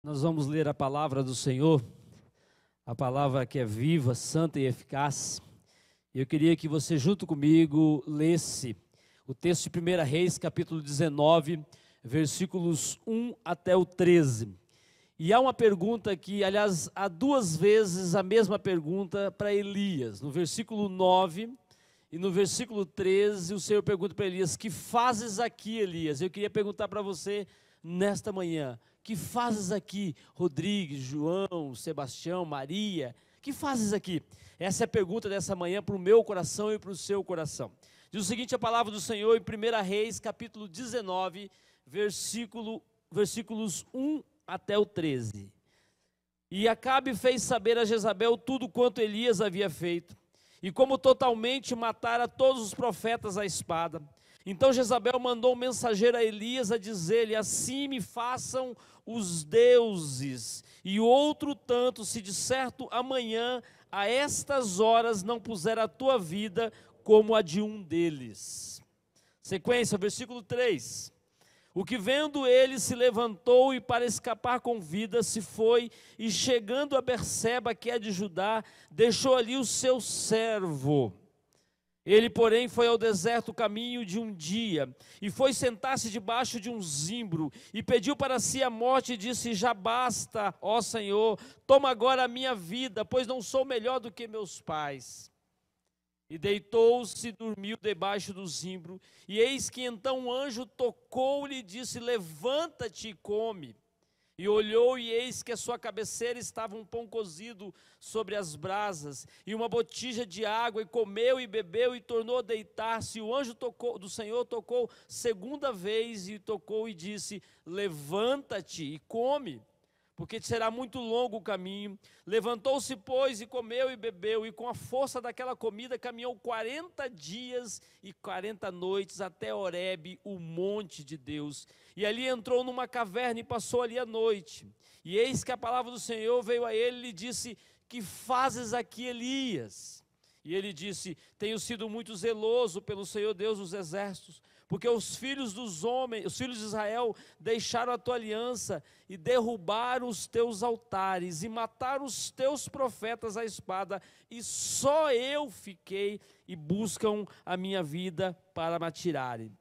Nós vamos ler a palavra do Senhor, a palavra que é viva, santa e eficaz. Eu queria que você, junto comigo, lesse o texto de 1 Reis, capítulo 19, versículos 1 até o 13. E há uma pergunta aqui, aliás, há duas vezes a mesma pergunta para Elias. No versículo 9 e no versículo 13, o Senhor pergunta para Elias: que fazes aqui, Elias? Eu queria perguntar para você nesta manhã: que fazes aqui, Rodrigues, João, Sebastião, Maria? Que fazes aqui? Essa é a pergunta dessa manhã para o meu coração e para o seu coração. Diz o seguinte a palavra do Senhor em 1 Reis, capítulo 19, versículos 1 até o 13. E Acabe fez saber a Jezabel tudo quanto Elias havia feito, e como totalmente matara todos os profetas à espada. Então Jezabel mandou um mensageiro a Elias a dizer-lhe: assim me façam os deuses, e outro tanto, se de certo amanhã, a estas horas, não puser a tua vida como a de um deles. Sequência, versículo 3. O que vendo ele se levantou e para escapar com vida se foi, e chegando a Berseba, que é de Judá, deixou ali o seu servo. Ele, porém, foi ao deserto caminho de um dia, e foi sentar-se debaixo de um zimbro, e pediu para si a morte, e disse: já basta, ó Senhor, toma agora a minha vida, pois não sou melhor do que meus pais. E deitou-se e dormiu debaixo do zimbro, e eis que então um anjo tocou-lhe e disse: levanta-te e come. E olhou, e eis que a sua cabeceira estava um pão cozido sobre as brasas, e uma botija de água, e comeu e bebeu, e tornou a deitar-se. E o anjo do Senhor tocou segunda vez, e tocou e disse: levanta-te e come, porque te será muito longo o caminho. Levantou-se, pois, e comeu e bebeu, e com a força daquela comida caminhou 40 dias e 40 noites até Horebe, o monte de Deus. E ali entrou numa caverna e passou ali a noite. E eis que a palavra do Senhor veio a ele e lhe disse: que fazes aqui, Elias? E ele disse: tenho sido muito zeloso pelo Senhor Deus dos exércitos, porque os filhos de Israel deixaram a tua aliança e derrubaram os teus altares e mataram os teus profetas à espada, e só eu fiquei, e buscam a minha vida para me atirarem.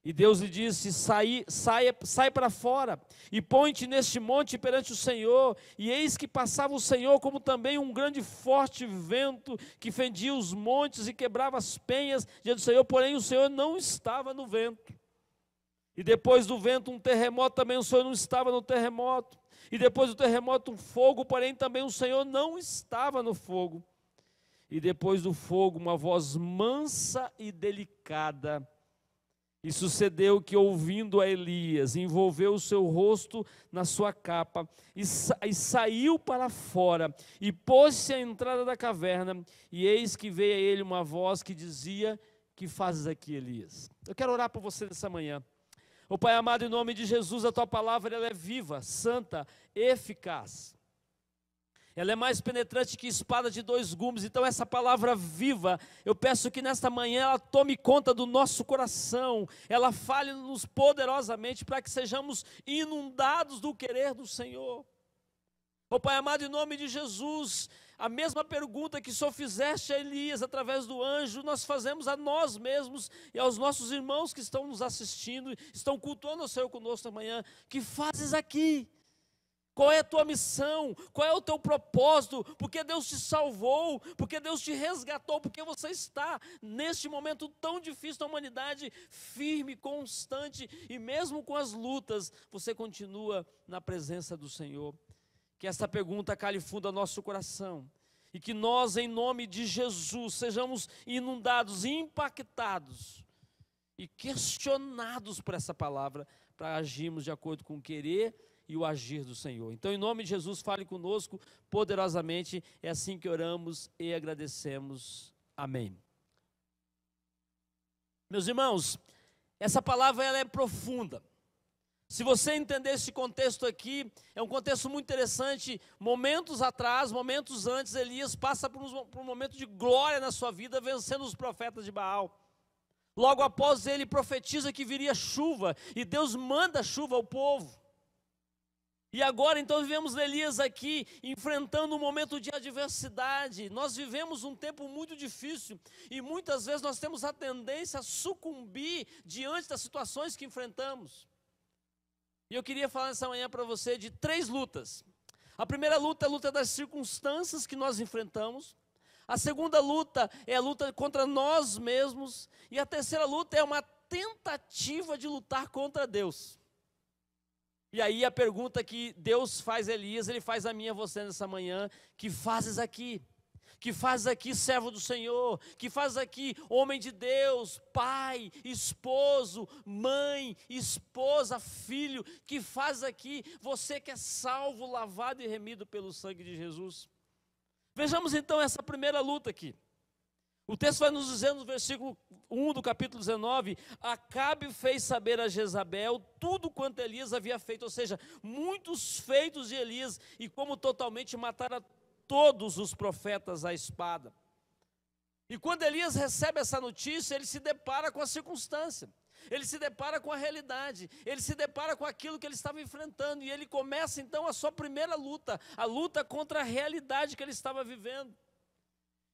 E Deus lhe disse: sai para fora, e põe-te neste monte perante o Senhor. E eis que passava o Senhor, como também um grande forte vento, que fendia os montes e quebrava as penhas diante do Senhor, porém o Senhor não estava no vento. E depois do vento um terremoto, também o Senhor não estava no terremoto. E depois do terremoto um fogo, porém também o Senhor não estava no fogo. E depois do fogo uma voz mansa e delicada. E sucedeu que, ouvindo a Elias, envolveu o seu rosto na sua capa, e saiu para fora, e pôs-se à entrada da caverna, e eis que veio a ele uma voz que dizia: que fazes aqui, Elias? Eu quero orar por você nessa manhã. Ó Pai amado, em nome de Jesus, a tua palavra ela é viva, santa, eficaz. Ela é mais penetrante que espada de dois gumes. Então essa palavra viva, eu peço que nesta manhã ela tome conta do nosso coração, ela fale-nos poderosamente para que sejamos inundados do querer do Senhor. Ó Pai amado, em nome de Jesus, a mesma pergunta que só fizeste a Elias através do anjo, nós fazemos a nós mesmos e aos nossos irmãos que estão nos assistindo, estão cultuando o Senhor conosco amanhã. Que fazes aqui? Qual é a tua missão? Qual é o teu propósito? Porque Deus te salvou, porque Deus te resgatou, porque você está neste momento tão difícil da humanidade, firme, constante, e mesmo com as lutas, você continua na presença do Senhor. Que essa pergunta cale fundo ao nosso coração, e que nós, em nome de Jesus, sejamos inundados, impactados e questionados por essa palavra, para agirmos de acordo com o querer e o agir do Senhor. Então, em nome de Jesus, fale conosco poderosamente. É assim que oramos e agradecemos. Amém. Meus irmãos, essa palavra ela é profunda. Se você entender esse contexto aqui, é um contexto muito interessante. Momentos atrás, momentos antes, Elias passa por um momento de glória na sua vida, vencendo os profetas de Baal. Logo após ele profetiza que viria chuva, e Deus manda chuva ao povo. E agora então vivemos Elias aqui enfrentando um momento de adversidade. Nós vivemos um tempo muito difícil e muitas vezes nós temos a tendência a sucumbir diante das situações que enfrentamos. E eu queria falar nessa manhã para você de 3 lutas. A primeira luta é a luta das circunstâncias que nós enfrentamos. A segunda luta é a luta contra nós mesmos. E a terceira luta é uma tentativa de lutar contra Deus. E aí a pergunta que Deus faz a Elias, Ele faz a mim e a você nessa manhã: que fazes aqui? Que fazes aqui, servo do Senhor? Que fazes aqui, homem de Deus, pai, esposo, mãe, esposa, filho? Que fazes aqui, você que é salvo, lavado e remido pelo sangue de Jesus? Vejamos então essa primeira luta aqui. O texto vai nos dizer no versículo 1 do capítulo 19, Acabe fez saber a Jezabel tudo quanto Elias havia feito, ou seja, muitos feitos de Elias, e como totalmente matara todos os profetas à espada. E quando Elias recebe essa notícia, ele se depara com a circunstância, ele se depara com a realidade, ele se depara com aquilo que ele estava enfrentando, e ele começa então a sua primeira luta, a luta contra a realidade que ele estava vivendo.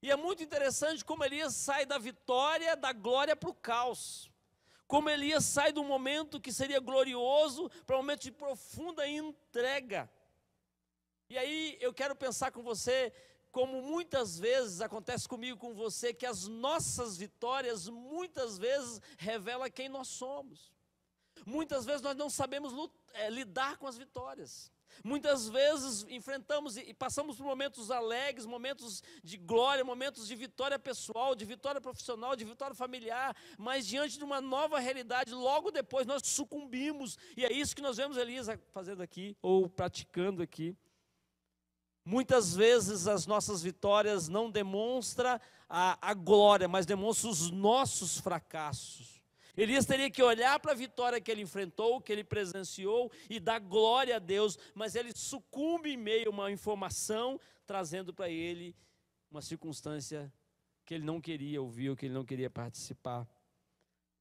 E é muito interessante como Elias sai da vitória, da glória para o caos. Como Elias sai de um momento que seria glorioso para um momento de profunda entrega. E aí eu quero pensar com você, como muitas vezes acontece comigo, com você, que as nossas vitórias muitas vezes revelam quem nós somos. Muitas vezes nós não sabemos lidar com as vitórias. Muitas vezes enfrentamos e passamos por momentos alegres, momentos de glória, momentos de vitória pessoal, de vitória profissional, de vitória familiar, mas diante de uma nova realidade, logo depois nós sucumbimos, e é isso que nós vemos Elias fazendo aqui, ou praticando aqui. Muitas vezes as nossas vitórias não demonstram a glória, mas demonstram os nossos fracassos. Elias teria que olhar para a vitória que ele enfrentou, que ele presenciou, e dar glória a Deus, mas ele sucumbe em meio a uma informação, trazendo para ele uma circunstância que ele não queria ouvir, ou que ele não queria participar.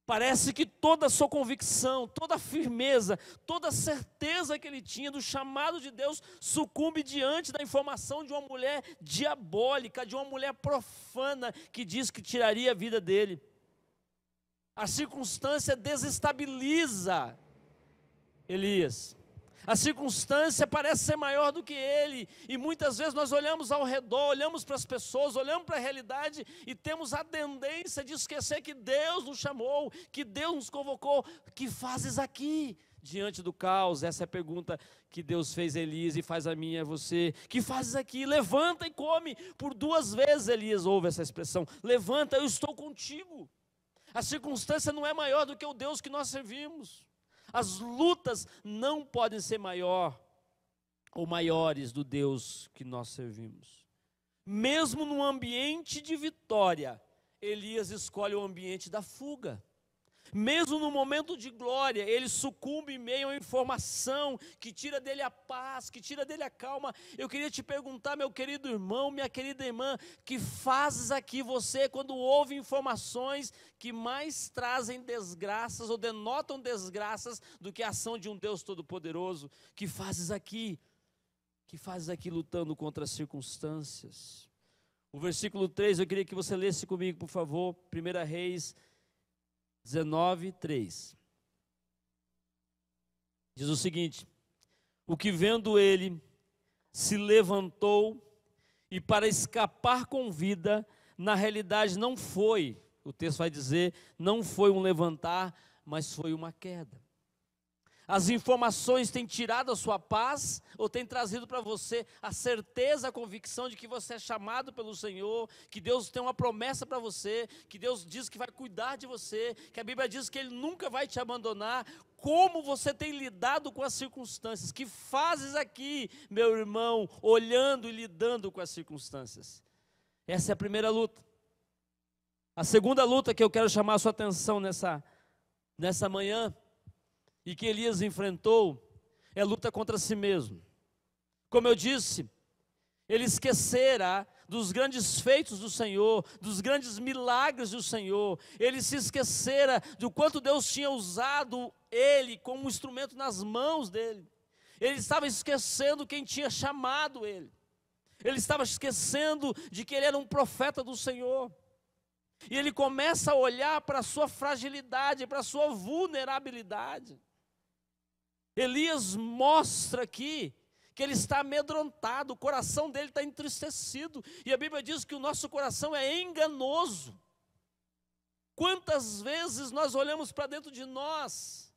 Parece que toda a sua convicção, toda a firmeza, toda a certeza que ele tinha do chamado de Deus sucumbe diante da informação de uma mulher diabólica, de uma mulher profana, que diz que tiraria a vida dele. A circunstância desestabiliza Elias. A circunstância parece ser maior do que ele. E muitas vezes nós olhamos ao redor, olhamos para as pessoas, olhamos para a realidade e temos a tendência de esquecer que Deus nos chamou, que Deus nos convocou. Que fazes aqui diante do caos? Essa é a pergunta que Deus fez a Elias e faz a mim e a você. Que fazes aqui? Levanta e come. Por 2 vezes Elias ouve essa expressão: levanta, eu estou contigo. A circunstância não é maior do que o Deus que nós servimos. As lutas não podem ser maior ou maiores do Deus que nós servimos. Mesmo num ambiente de vitória, Elias escolhe o ambiente da fuga. Mesmo no momento de glória, ele sucumbe em meio a uma informação que tira dele a paz, que tira dele a calma. Eu queria te perguntar, meu querido irmão, minha querida irmã, que fazes aqui você quando ouve informações que mais trazem desgraças ou denotam desgraças do que a ação de um Deus Todo-Poderoso? Que fazes aqui? Que fazes aqui lutando contra as circunstâncias? O versículo 3, eu queria que você lesse comigo, por favor, 1 Reis 19:3. Diz o seguinte: o que vendo ele se levantou, e para escapar com vida, na realidade não foi, o texto vai dizer, não foi um levantar, mas foi uma queda. As informações têm tirado a sua paz, ou têm trazido para você a certeza, a convicção de que você é chamado pelo Senhor, que Deus tem uma promessa para você, que Deus diz que vai cuidar de você, que a Bíblia diz que Ele nunca vai te abandonar. Como você tem lidado com as circunstâncias? Que fazes aqui, meu irmão, olhando e lidando com as circunstâncias? Essa é a primeira luta. A segunda luta que eu quero chamar a sua atenção nessa manhã, e que Elias enfrentou, é a luta contra si mesmo. Como eu disse, ele esquecera dos grandes feitos do Senhor, dos grandes milagres do Senhor. Ele se esquecera do quanto Deus tinha usado ele como um instrumento nas mãos dele. Ele estava esquecendo quem tinha chamado ele. Ele estava esquecendo de que ele era um profeta do Senhor. E ele começa a olhar para a sua fragilidade, para a sua vulnerabilidade. Elias mostra aqui que ele está amedrontado, o coração dele está entristecido. E a Bíblia diz que o nosso coração é enganoso. Quantas vezes nós olhamos para dentro de nós,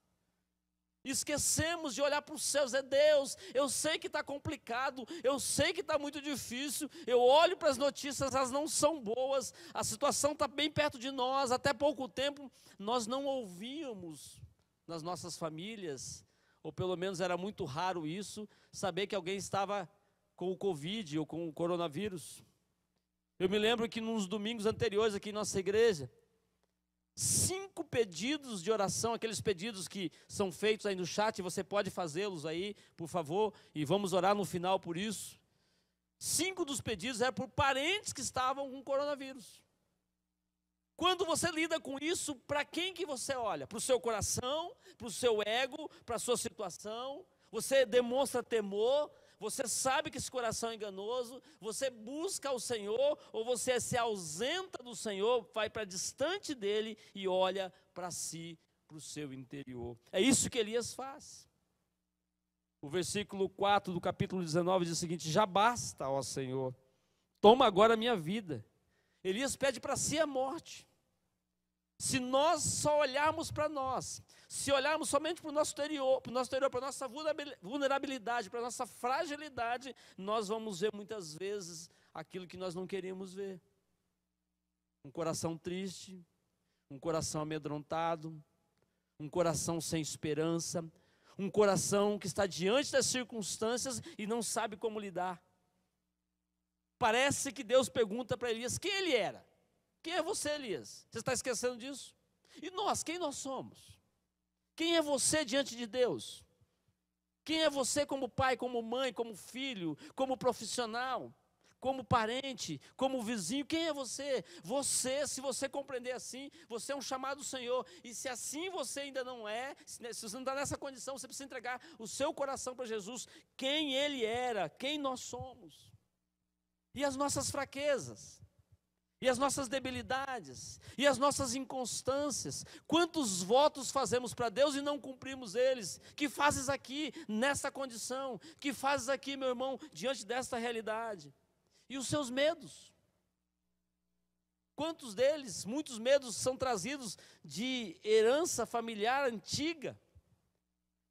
esquecemos de olhar para os céus, é Deus, eu sei que está complicado, eu sei que está muito difícil, eu olho para as notícias, elas não são boas, a situação está bem perto de nós, até pouco tempo nós não ouvíamos nas nossas famílias, ou pelo menos era muito raro isso, saber que alguém estava com o Covid ou com o coronavírus. Eu me lembro que nos domingos anteriores aqui em nossa igreja, 5 pedidos de oração, aqueles pedidos que são feitos aí no chat, você pode fazê-los aí, por favor, e vamos orar no final por isso. 5 dos pedidos eram por parentes que estavam com coronavírus. Quando você lida com isso, para quem que você olha? Para o seu coração, para o seu ego, para a sua situação? Você demonstra temor? Você sabe que esse coração é enganoso, você busca o Senhor, ou você se ausenta do Senhor, vai para distante dele e olha para si, para o seu interior. É isso que Elias faz. O versículo 4 do capítulo 19 diz o seguinte: já basta, ó Senhor, toma agora a minha vida. Elias pede para si a morte. Se nós só olharmos para nós, se olharmos somente para o nosso interior, para a nossa vulnerabilidade, para a nossa fragilidade, nós vamos ver muitas vezes aquilo que nós não queríamos ver. Um coração triste, um coração amedrontado, um coração sem esperança, um coração que está diante das circunstâncias e não sabe como lidar. Parece que Deus pergunta para Elias quem ele era. Quem é você, Elias? Você está esquecendo disso? E nós, quem nós somos? Quem é você diante de Deus? Quem é você como pai, como mãe, como filho, como profissional, como parente, como vizinho? Quem é você? Você, se você compreender assim, você é um chamado do Senhor. E se assim você ainda não é, se você não está nessa condição, você precisa entregar o seu coração para Jesus. Quem Ele era, quem nós somos. E as nossas fraquezas. E as nossas debilidades, e as nossas inconstâncias. Quantos votos fazemos para Deus e não cumprimos eles? Que fazes aqui, nessa condição? Que fazes aqui, meu irmão, diante desta realidade? E os seus medos? Quantos deles, muitos medos são trazidos de herança familiar antiga?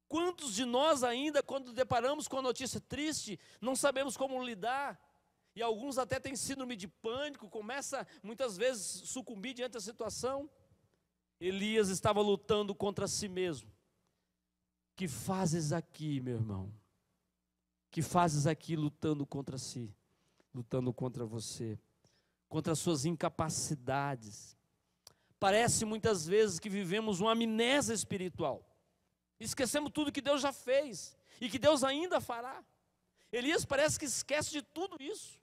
Quantos de nós ainda, quando deparamos com a notícia triste, não sabemos como lidar? E alguns até têm síndrome de pânico, começa muitas vezes a sucumbir diante da situação. Elias estava lutando contra si mesmo. Que fazes aqui, meu irmão? Que fazes aqui lutando contra si? Lutando contra você, contra as suas incapacidades. Parece muitas vezes que vivemos uma amnésia espiritual. Esquecemos tudo que Deus já fez e que Deus ainda fará. Elias parece que esquece de tudo isso.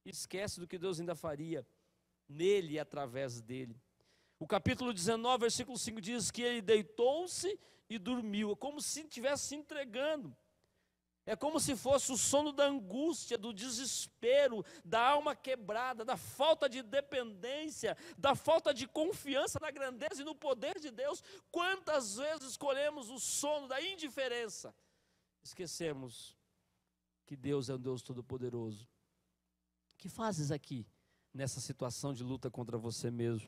Esquece do que Deus ainda faria nele e através dele. O capítulo 19, versículo 5 diz que ele deitou-se e dormiu, é como se estivesse se entregando. É como se fosse o sono da angústia, do desespero, da alma quebrada, da falta de dependência, da falta de confiança na grandeza e no poder de Deus. Quantas vezes escolhemos o sono da indiferença? Esquecemos que Deus é um Deus todo-poderoso. O que fazes aqui, nessa situação de luta contra você mesmo?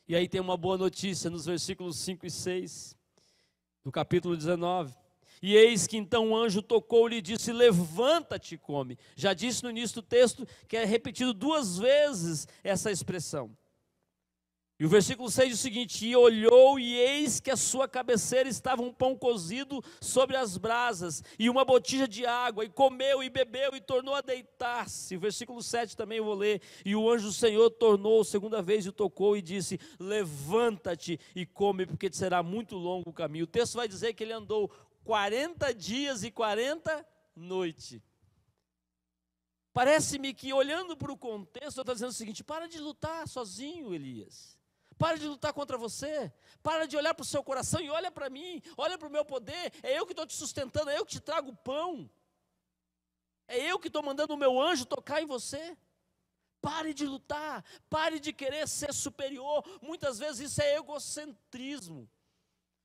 E aí tem uma boa notícia nos versículos 5 e 6, do capítulo 19. E eis que então o anjo tocou-lhe e disse: levanta-te e come. Já disse no início do texto que é repetido 2 vezes essa expressão. E o versículo 6 diz o seguinte: e olhou, e eis que à sua cabeceira estava um pão cozido sobre as brasas, e uma botija de água, e comeu, e bebeu, e tornou a deitar-se. O versículo 7 também eu vou ler. E o anjo do Senhor tornou 2ª vez, e o tocou, e disse: levanta-te e come, porque te será muito longo o caminho. O texto vai dizer que ele andou 40 dias e 40 noites. Parece-me que, olhando para o contexto, eu estou dizendo o seguinte: para de lutar sozinho, Elias. Para de lutar contra você. Para de olhar para o seu coração e olha para mim. Olha para o meu poder. É eu que estou te sustentando, é eu que te trago o pão. É eu que estou mandando o meu anjo tocar em você. Pare de lutar, pare de querer ser superior. Muitas vezes isso é egocentrismo.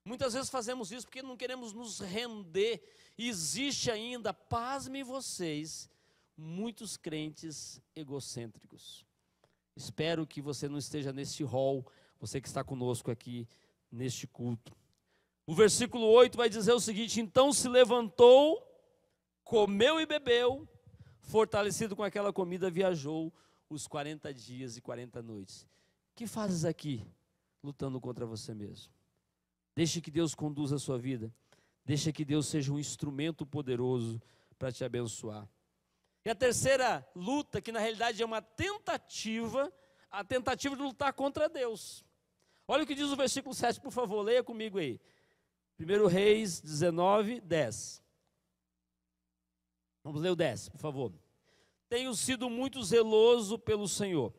Muitas vezes fazemos isso porque não queremos nos render. Existe ainda, pasmem vocês, muitos crentes egocêntricos. Espero que você não esteja nesse rol, você que está conosco aqui neste culto. O versículo 8 vai dizer o seguinte: então se levantou, comeu e bebeu, fortalecido com aquela comida, viajou os 40 dias e 40 noites. Que fazes aqui, lutando contra você mesmo? Deixe que Deus conduza a sua vida. Deixe que Deus seja um instrumento poderoso para te abençoar. E a terceira luta, que na realidade é uma tentativa, a tentativa de lutar contra Deus. Olha o que diz o versículo 7, por favor, leia comigo aí. 1 Reis 19, 10. Vamos ler o 10, por favor. Tenho sido muito zeloso pelo Senhor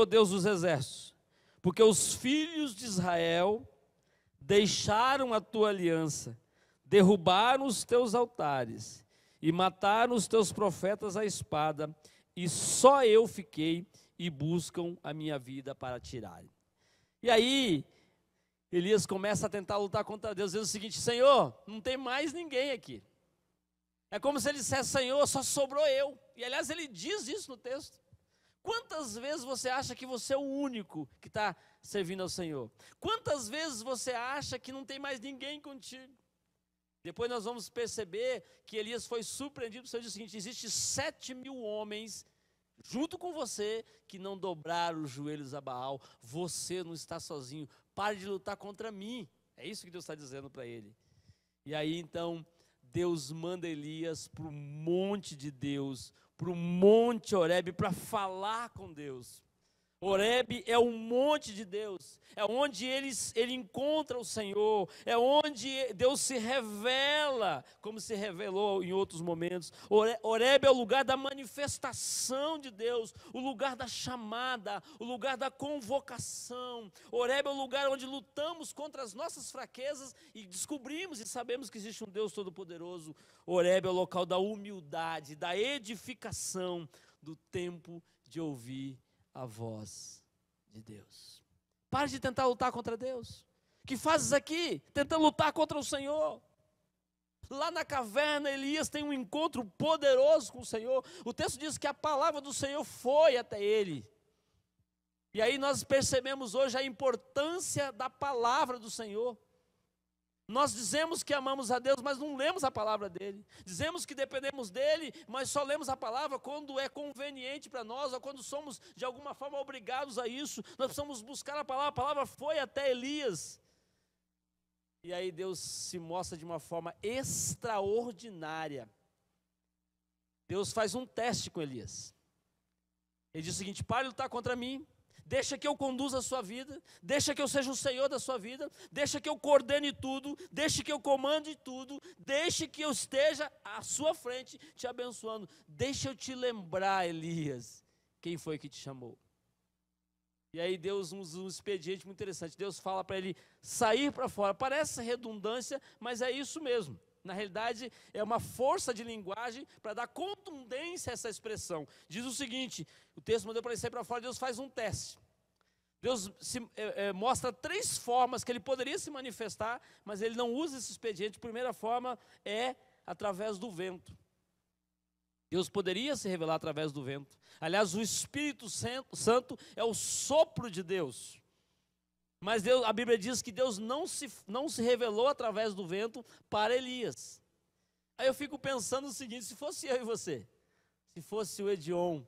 Deus dos exércitos, porque os filhos de Israel deixaram a tua aliança, derrubaram os teus altares e mataram os teus profetas à espada, e só eu fiquei e buscam a minha vida para tirarem. E aí, Elias começa a tentar lutar contra Deus, dizendo o seguinte: Senhor, não tem mais ninguém aqui. É como se ele dissesse: Senhor, só sobrou eu. E aliás, ele diz isso no texto. Quantas vezes você acha que você é o único que está servindo ao Senhor? Quantas vezes você acha que não tem mais ninguém contigo? Depois nós vamos perceber que Elias foi surpreendido. O Senhor diz o seguinte: existe 7.000 homens junto com você que não dobraram os joelhos a Baal. Você não está sozinho. Pare de lutar contra mim. É isso que Deus está dizendo para ele. E aí então Deus manda Elias para o monte de Deus, para o monte Horebe, para falar com Deus. Horebe é um monte de Deus, é onde ele encontra o Senhor, é onde Deus se revela, como se revelou em outros momentos. Horebe é o lugar da manifestação de Deus, o lugar da chamada, o lugar da convocação. Horebe é o lugar onde lutamos contra as nossas fraquezas e descobrimos e sabemos que existe um Deus Todo-Poderoso. Horebe é o local da humildade, da edificação, do tempo de ouvir a voz de Deus. Pare de tentar lutar contra Deus. Que fazes aqui? Tentando lutar contra o Senhor. Lá na caverna, Elias tem um encontro poderoso com o Senhor. O texto diz que a palavra do Senhor foi até ele. E aí nós percebemos hoje a importância da palavra do Senhor. Nós dizemos que amamos a Deus, mas não lemos a palavra dele. Dizemos que dependemos dele, mas só lemos a palavra quando é conveniente para nós, ou quando somos de alguma forma obrigados a isso. Nós precisamos buscar a palavra foi até Elias. E aí Deus se mostra de uma forma extraordinária. Deus faz um teste com Elias. Ele diz o seguinte: pare de lutar contra mim. Deixa que eu conduza a sua vida, deixa que eu seja o Senhor da sua vida, deixa que eu coordene tudo, deixa que eu comande tudo, deixa que eu esteja à sua frente te abençoando. Deixa eu te lembrar, Elias, quem foi que te chamou. E aí Deus usa um expediente muito interessante. Deus fala para ele sair para fora. Parece redundância, mas é isso mesmo. Na realidade, é uma força de linguagem para dar contundência a essa expressão. Diz o seguinte: o texto mandou para ele sair para fora. Deus faz um teste. Deus mostra 3 formas que ele poderia se manifestar, mas ele não usa esse expediente. A primeira forma é através do vento. Deus poderia se revelar através do vento. Aliás, o Espírito Santo é o sopro de Deus. Mas a Bíblia diz que Deus não se revelou através do vento para Elias. Aí eu fico pensando o seguinte: se fosse eu e você, se fosse o Edion,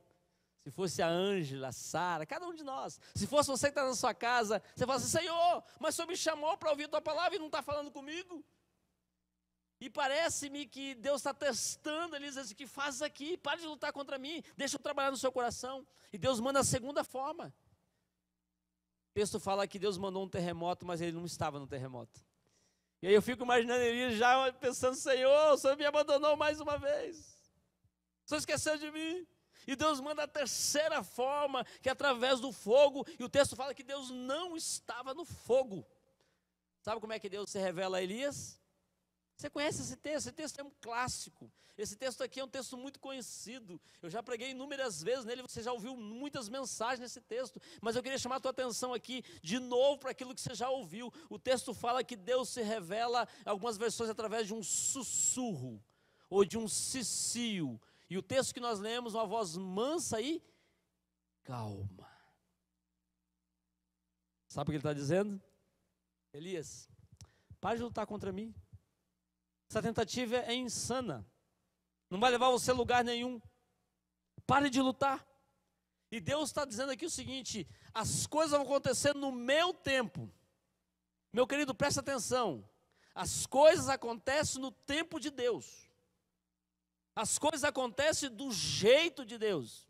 se fosse a Ângela, a Sara, cada um de nós, se fosse você que está na sua casa, você fala assim: Senhor, mas o Senhor me chamou para ouvir a tua palavra e não está falando comigo? E parece-me que Deus está testando Elias, assim: que faz aqui, pare de lutar contra mim, deixa eu trabalhar no seu coração. E Deus manda a segunda forma. O texto fala que Deus mandou um terremoto, mas ele não estava no terremoto. E aí eu fico imaginando Elias já pensando: Senhor, o Senhor me abandonou mais uma vez. O Senhor esqueceu de mim. E Deus manda a terceira forma, que é através do fogo, e o texto fala que Deus não estava no fogo. Sabe como é que Deus se revela a Elias? Você conhece esse texto é um clássico. Esse texto aqui é um texto muito conhecido. Eu já preguei inúmeras vezes nele, você já ouviu muitas mensagens nesse texto. Mas eu queria chamar a tua atenção aqui de novo para aquilo que você já ouviu. O texto fala que Deus se revela, em algumas versões, através de um sussurro, ou de um cicio. E o texto que nós lemos, uma voz mansa e calma. Sabe o que ele está dizendo? Elias, pare de lutar contra mim. Essa tentativa é insana. Não vai levar você a lugar nenhum. Pare de lutar. E Deus está dizendo aqui o seguinte: as coisas vão acontecer no meu tempo. Meu querido, presta atenção. As coisas acontecem no tempo de Deus. As coisas acontecem do jeito de Deus.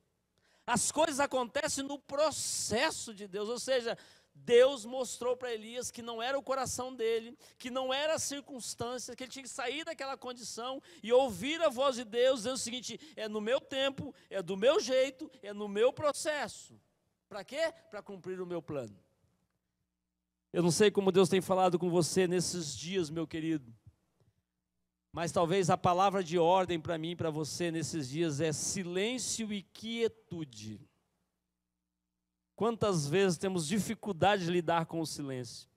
As coisas acontecem no processo de Deus. Ou seja, Deus mostrou para Elias que não era o coração dele, que não era a circunstância, que ele tinha que sair daquela condição e ouvir a voz de Deus, dizendo o seguinte: é no meu tempo, é do meu jeito, é no meu processo. Para quê? Para cumprir o meu plano. Eu não sei como Deus tem falado com você nesses dias, meu querido, mas talvez a palavra de ordem para mim e para você nesses dias é silêncio e quietude. Quantas vezes temos dificuldade de lidar com o silêncio?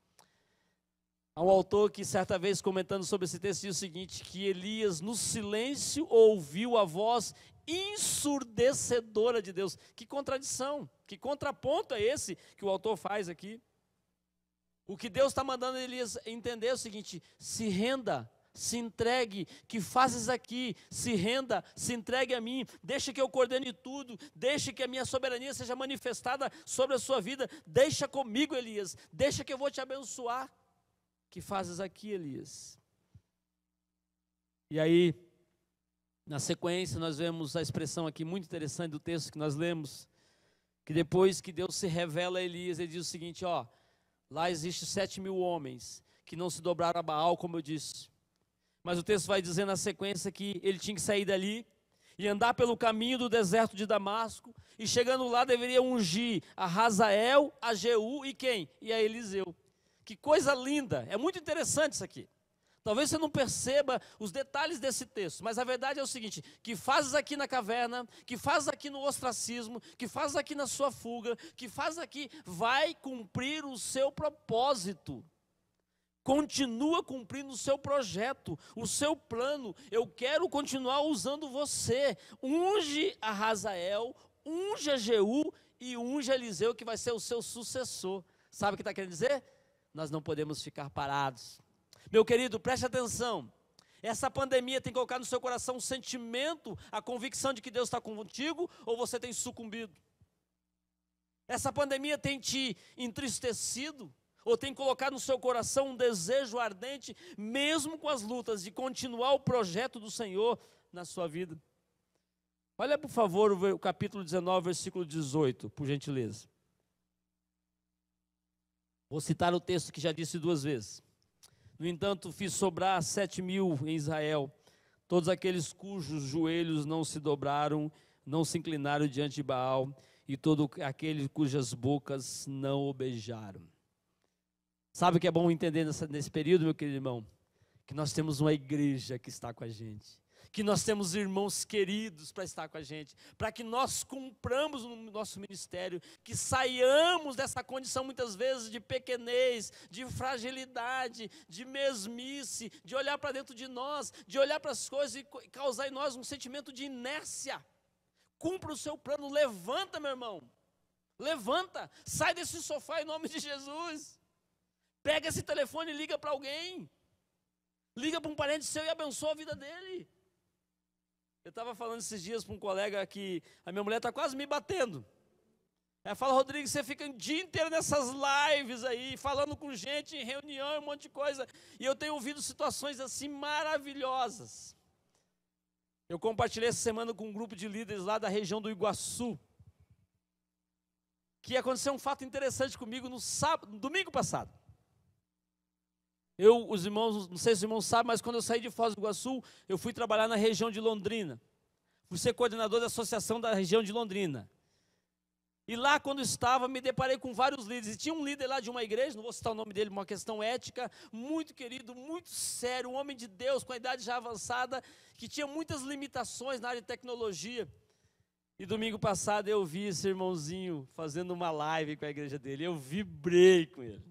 Há um autor que certa vez comentando sobre esse texto diz o seguinte, que Elias no silêncio ouviu a voz ensurdecedora de Deus. Que contradição, que contraponto é esse que o autor faz aqui? O que Deus está mandando Elias entender é o seguinte: se renda, se entregue, que fazes aqui, se renda, se entregue a mim, deixa que eu coordene tudo, deixa que a minha soberania seja manifestada sobre a sua vida, deixa comigo, Elias, deixa que eu vou te abençoar, que fazes aqui, Elias. E aí, na sequência, nós vemos a expressão aqui muito interessante do texto que nós lemos, que depois que Deus se revela a Elias, ele diz o seguinte, ó, lá existe 7.000 homens, que não se dobraram a Baal, como eu disse. Mas o texto vai dizer na sequência que ele tinha que sair dali e andar pelo caminho do deserto de Damasco, e chegando lá deveria ungir a Hazael, a Jeú e quem? E a Eliseu. Que coisa linda, é muito interessante isso aqui. Talvez você não perceba os detalhes desse texto, mas a verdade é o seguinte: que fazes aqui na caverna, que fazes aqui no ostracismo, que fazes aqui na sua fuga, que fazes aqui, vai cumprir o seu propósito. Continua cumprindo o seu projeto, o seu plano. Eu quero continuar usando você. Unge a Hazael, unge a Jeú e unge a Eliseu, que vai ser o seu sucessor. Sabe o que está querendo dizer? Nós não podemos ficar parados. Meu querido, preste atenção. Essa pandemia tem colocado no seu coração um sentimento, a convicção de que Deus está contigo, ou você tem sucumbido? Essa pandemia tem te entristecido? Ou tem colocado no seu coração um desejo ardente, mesmo com as lutas, de continuar o projeto do Senhor na sua vida? Olha, por favor, o capítulo 19, versículo 18, por gentileza. Vou citar o texto que já disse 2 vezes. No entanto, fiz sobrar 7.000 em Israel, todos aqueles cujos joelhos não se dobraram, não se inclinaram diante de Baal, e todo aquele cujas bocas não o beijaram. Sabe o que é bom entender nesse período, meu querido irmão? Que nós temos uma igreja que está com a gente, que nós temos irmãos queridos para estar com a gente, para que nós cumpramos o nosso ministério, que saiamos dessa condição muitas vezes de pequenez, de fragilidade, de mesmice, de olhar para dentro de nós, de olhar para as coisas e causar em nós um sentimento de inércia. Cumpra o seu plano, levanta, meu irmão, levanta, sai desse sofá em nome de Jesus. Pega esse telefone e liga para alguém. Liga para um parente seu e abençoa a vida dele. Eu estava falando esses dias para um colega que a minha mulher está quase me batendo. Ela fala: Rodrigo, você fica o dia inteiro nessas lives aí, falando com gente, em reunião, um monte de coisa. E eu tenho ouvido situações assim maravilhosas. Eu compartilhei essa semana com um grupo de líderes lá da região do Iguaçu, que aconteceu um fato interessante comigo no domingo passado. Os irmãos, não sei se os irmãos sabem, mas quando eu saí de Foz do Iguaçu, eu fui trabalhar na região de Londrina. Fui ser coordenador da associação da região de Londrina. E lá, quando estava, me deparei com vários líderes. E tinha um líder lá de uma igreja, não vou citar o nome dele, uma questão ética, muito querido, muito sério, um homem de Deus, com a idade já avançada, que tinha muitas limitações na área de tecnologia. E domingo passado eu vi esse irmãozinho fazendo uma live com a igreja dele. Eu vibrei com ele.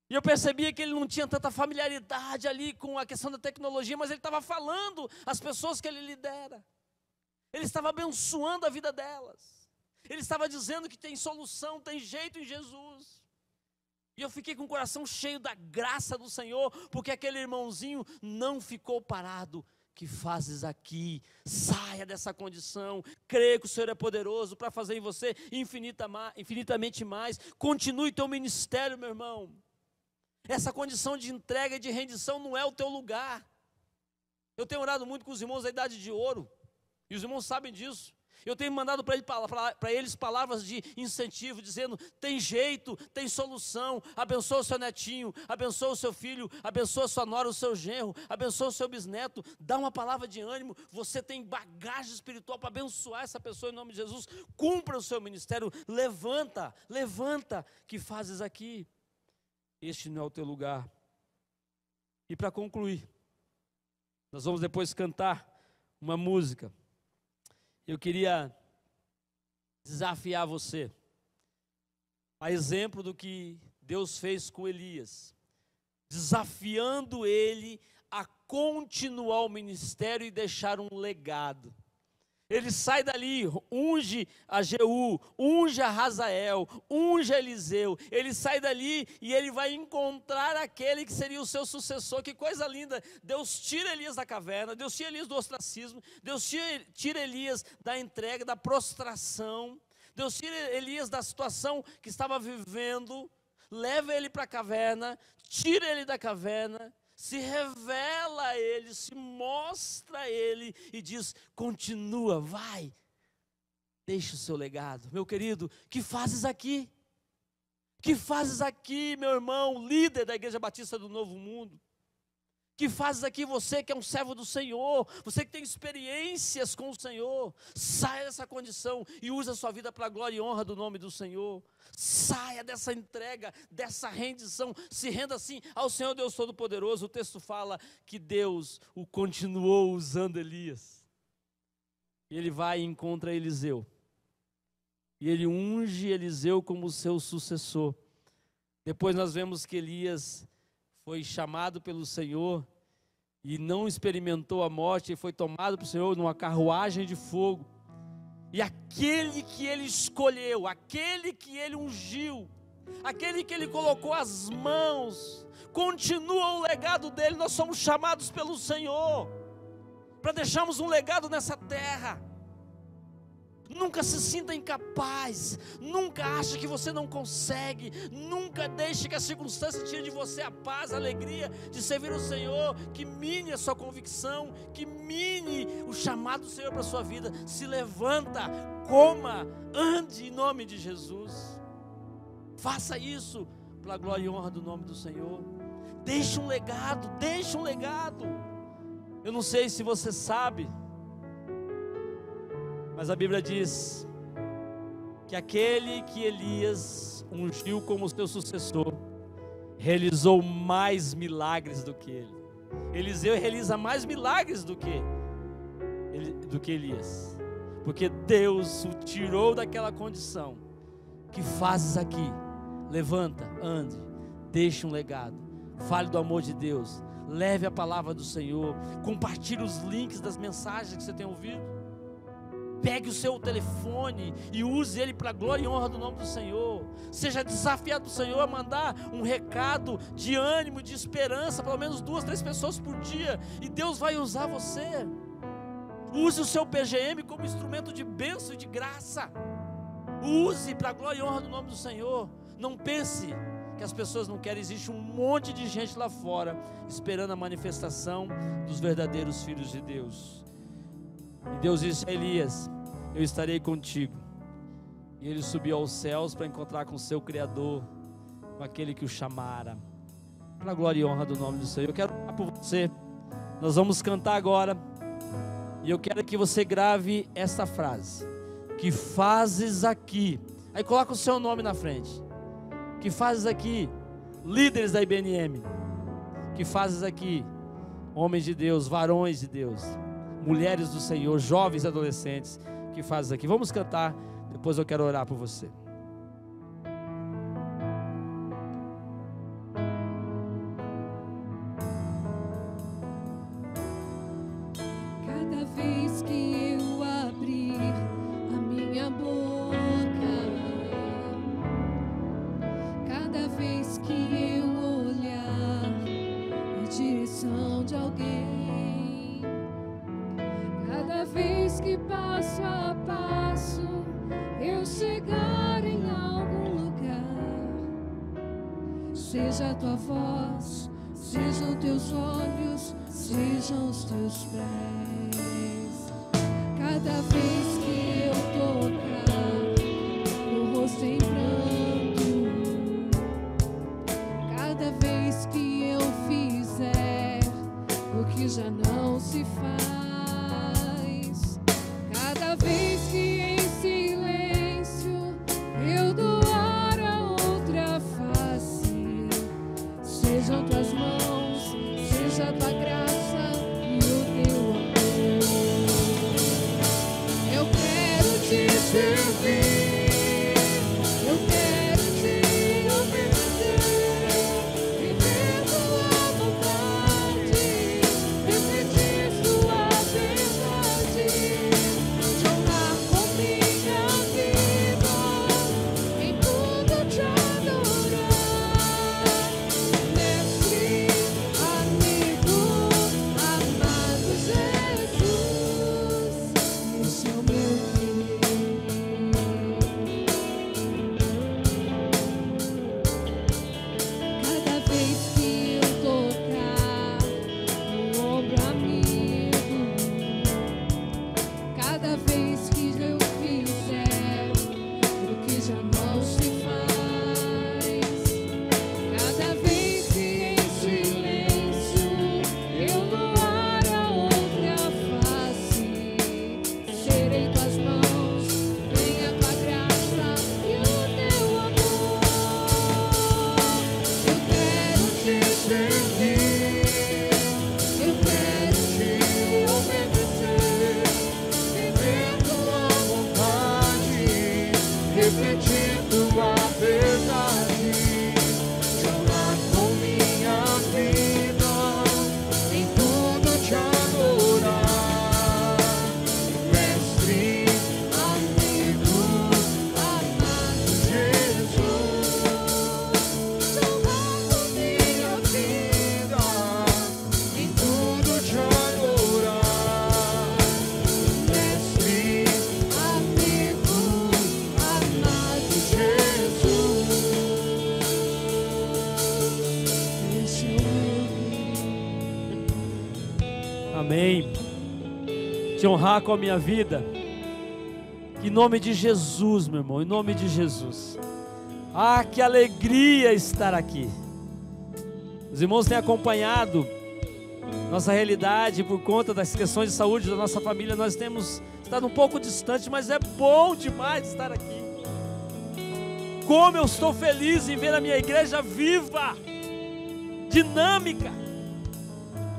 E eu percebia que ele não tinha tanta familiaridade ali com a questão da tecnologia, mas ele estava falando às pessoas que ele lidera. Ele estava abençoando a vida delas. Ele estava dizendo que tem solução, tem jeito em Jesus. E eu fiquei com o coração cheio da graça do Senhor, porque aquele irmãozinho não ficou parado. Que fazes aqui? Saia dessa condição. Creia que o Senhor é poderoso para fazer em você infinitamente mais. Continue teu ministério, meu irmão. Essa condição de entrega e de rendição não é o teu lugar. Eu tenho orado muito com os irmãos da idade de ouro, e os irmãos sabem disso. Eu tenho mandado para eles palavras de incentivo, dizendo, tem jeito, tem solução, abençoa o seu netinho, abençoa o seu filho, abençoa a sua nora, o seu genro, abençoa o seu bisneto, dá uma palavra de ânimo, você tem bagagem espiritual para abençoar essa pessoa em nome de Jesus, cumpra o seu ministério, levanta, que fazes aqui, este não é o teu lugar. E para concluir, nós vamos depois cantar uma música. Eu queria desafiar você, a exemplo do que Deus fez com Elias, desafiando ele a continuar o ministério e deixar um legado. Ele sai dali, unge a Jeú, unge a Hazael, unge a Eliseu. Ele sai dali e ele vai encontrar aquele que seria o seu sucessor. Que coisa linda! Deus tira Elias da caverna, Deus tira Elias do ostracismo, Deus tira Elias da entrega, da prostração. Deus tira Elias da situação que estava vivendo, leva ele para a caverna, tira ele da caverna, se revela a ele, se mostra a ele e diz, continua, vai, deixa o seu legado. Meu querido, que fazes aqui? Que fazes aqui, meu irmão, líder da Igreja Batista do Novo Mundo? Que fazes aqui, você que é um servo do Senhor, você que tem experiências com o Senhor? Saia dessa condição e use a sua vida para a glória e honra do nome do Senhor. Saia dessa entrega, dessa rendição, se renda assim ao Senhor Deus Todo-Poderoso. O texto fala que Deus o continuou usando Elias. E ele vai e encontra Eliseu. E ele unge Eliseu como seu sucessor. Depois nós vemos que Elias foi chamado pelo Senhor e não experimentou a morte, e foi tomado pelo Senhor numa carruagem de fogo. E aquele que ele escolheu, aquele que ele ungiu, aquele que ele colocou as mãos, continua o legado dele. Nós somos chamados pelo Senhor para deixarmos um legado nessa terra. Nunca se sinta incapaz, nunca ache que você não consegue, nunca deixe que a circunstância tire de você a paz, a alegria de servir o Senhor, que mine a sua convicção, que mine o chamado do Senhor para a sua vida. Se levanta, coma, ande em nome de Jesus, faça isso para a glória e honra do nome do Senhor. Deixe um legado, deixe um legado. Eu não sei se você sabe, mas a Bíblia diz que aquele que Elias ungiu como seu sucessor, realizou mais milagres do que ele. Eliseu realiza mais milagres do que Elias, porque Deus o tirou daquela condição. Que fazes aqui? Levanta, ande, deixe um legado, fale do amor de Deus, leve a palavra do Senhor, compartilhe os links das mensagens que você tem ouvido. Pegue o seu telefone e use ele para a glória e honra do nome do Senhor. Seja desafiado do Senhor a mandar um recado de ânimo, de esperança, pelo menos 2, 3 pessoas por dia, e Deus vai usar você. Use o seu PGM como instrumento de bênção e de graça. Use para a glória e honra do nome do Senhor. Não pense que as pessoas não querem. Existe um monte de gente lá fora esperando a manifestação dos verdadeiros filhos de Deus. E Deus disse a Elias, eu estarei contigo. E ele subiu aos céus para encontrar com o seu Criador, com aquele que o chamara. Para a glória e honra do nome do Senhor. Eu quero orar por você. Nós vamos cantar agora. E eu quero que você grave esta frase: que fazes aqui? Aí coloca o seu nome na frente. Que fazes aqui, líderes da IBNM? Que fazes aqui, homens de Deus, varões de Deus, mulheres do Senhor, jovens e adolescentes? Que fazes aqui? Vamos cantar, depois eu quero orar por você. Cada vez que eu abrir a minha boca, cada vez que eu olhar em direção de alguém, cada vez que passo a passo eu chegar em algum lugar, seja a tua voz, sejam teus olhos, sejam os teus pés. Cada vez que eu tocar no rosto em pranto, cada vez que eu fizer o que já não se faz, cada vez que em silêncio eu doar a outra face, sejam tuas mãos, seja a tua graça e o teu amor. Eu quero te servir, eu quero te obedecer, viver tua vontade, refletir tua verdade, te honrar com minha vida, em tudo te adorar. Mestre, amigo, amado Jesus, esse é o meu querer. Cada vez que eu tocar no ombro amigo, cada vez que eu fizer o que já não se faz, cada vez que em silêncio eu doar a outra face, serei tuas mãos, venha a tua graça e o teu amor. Eu quero te servir, eu quero te obedecer, viver tua vontade, refletir tua verdade, te amar com minha vida, em tudo te adorar. Mestre, amigo, amado Jesus, te amar com minha vida, em tudo te adorar. Mestre, amigo, amado Jesus, esse é o meu querer. Amém. Te honrar com a minha vida. Em nome de Jesus, meu irmão, em nome de Jesus. Ah, que alegria estar aqui. Os irmãos têm acompanhado nossa realidade por conta das questões de saúde da nossa família. Nós temos estado um pouco distante, mas é bom demais estar aqui. Como eu estou feliz em ver a minha igreja viva, dinâmica.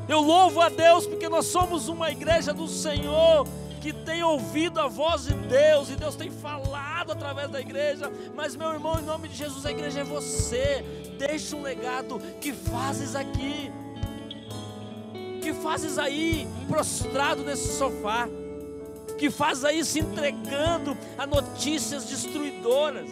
Eu louvo a Deus porque nós somos uma igreja do Senhor que tem ouvido a voz de Deus, e Deus tem falado através da igreja. Mas, meu irmão, em nome de Jesus, a igreja é você. Deixa um legado. Que fazes aqui? Que fazes aí prostrado nesse sofá? Que fazes aí se entregando a notícias destruidoras?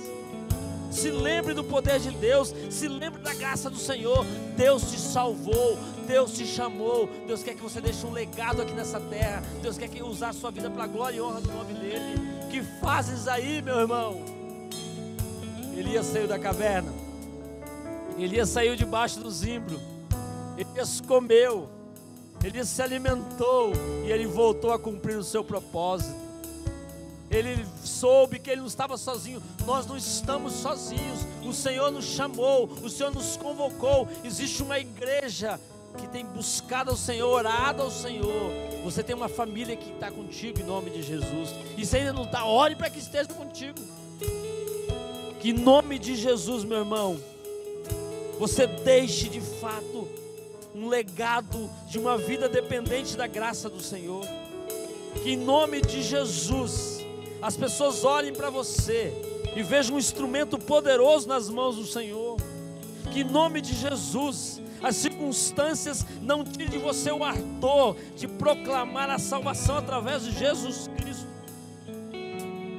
Se lembre do poder de Deus, se lembre da graça do Senhor. Deus te salvou, Deus te chamou, Deus quer que você deixe um legado aqui nessa terra. Deus quer que usar a sua vida para a glória e honra do nome dEle. Que fazes aí, meu irmão? Elias saiu da caverna, Elias saiu debaixo do zimbro, Elias comeu, Elias se alimentou e ele voltou a cumprir o seu propósito. Ele soube que ele não estava sozinho. Nós não estamos sozinhos. O Senhor nos chamou, o Senhor nos convocou. Existe uma igreja que tem buscado ao Senhor, orado ao Senhor. Você tem uma família que está contigo em nome de Jesus. E se ainda não está, ore para que esteja contigo. Que em nome de Jesus, meu irmão, você deixe de fato um legado de uma vida dependente da graça do Senhor. Que em nome de Jesus as pessoas olhem para você e vejam um instrumento poderoso nas mãos do Senhor. Que em nome de Jesus as circunstâncias não tirem de você o ardor de proclamar a salvação através de Jesus Cristo.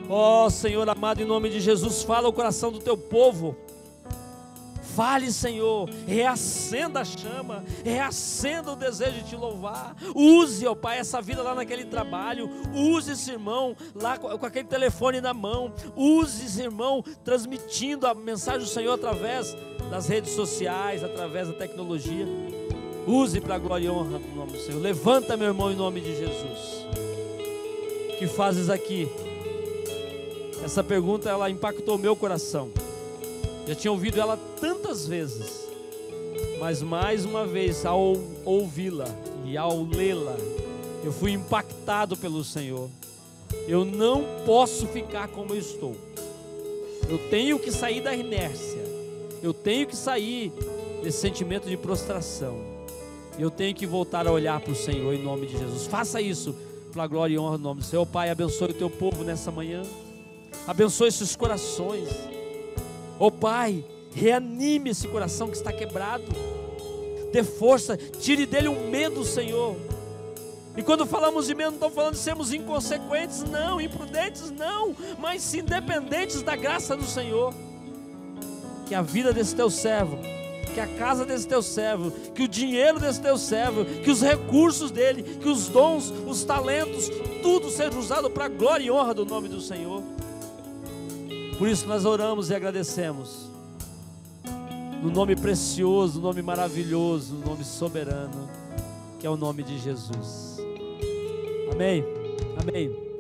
Ó Senhor amado, em nome de Jesus, fala o coração do teu povo. Fale, Senhor, reacenda a chama, reacenda o desejo de te louvar. Use, ó Pai, essa vida lá naquele trabalho. Use esse irmão lá com aquele telefone na mão. Use esse irmão transmitindo a mensagem do Senhor através das redes sociais, através da tecnologia. Use para a glória e honra do nome do Senhor. Levanta, meu irmão, em nome de Jesus. O que fazes aqui? Essa pergunta, ela impactou meu coração. Já tinha ouvido ela tantas vezes, mas mais uma vez, ao ouvi-la e ao lê-la, eu fui impactado pelo Senhor. Eu não posso ficar como eu estou. Eu tenho que sair da inércia. Eu tenho que sair desse sentimento de prostração. Eu tenho que voltar a olhar para o Senhor em nome de Jesus. Faça isso para a glória e honra do nome do Senhor. Pai, abençoe o teu povo nessa manhã. Abençoe esses corações. Ó Pai, reanime esse coração que está quebrado. Dê força, tire dele o medo, Senhor. E quando falamos de medo, não estamos falando de sermos inconsequentes, não, imprudentes, não, mas sim dependentes da graça do Senhor. Que a vida desse teu servo, que a casa desse teu servo, que o dinheiro desse teu servo, que os recursos dele, que os dons, os talentos, tudo seja usado para a glória e honra do nome do Senhor. Por isso nós oramos e agradecemos, no nome precioso, no nome maravilhoso, no nome soberano, que é o nome de Jesus. Amém, amém.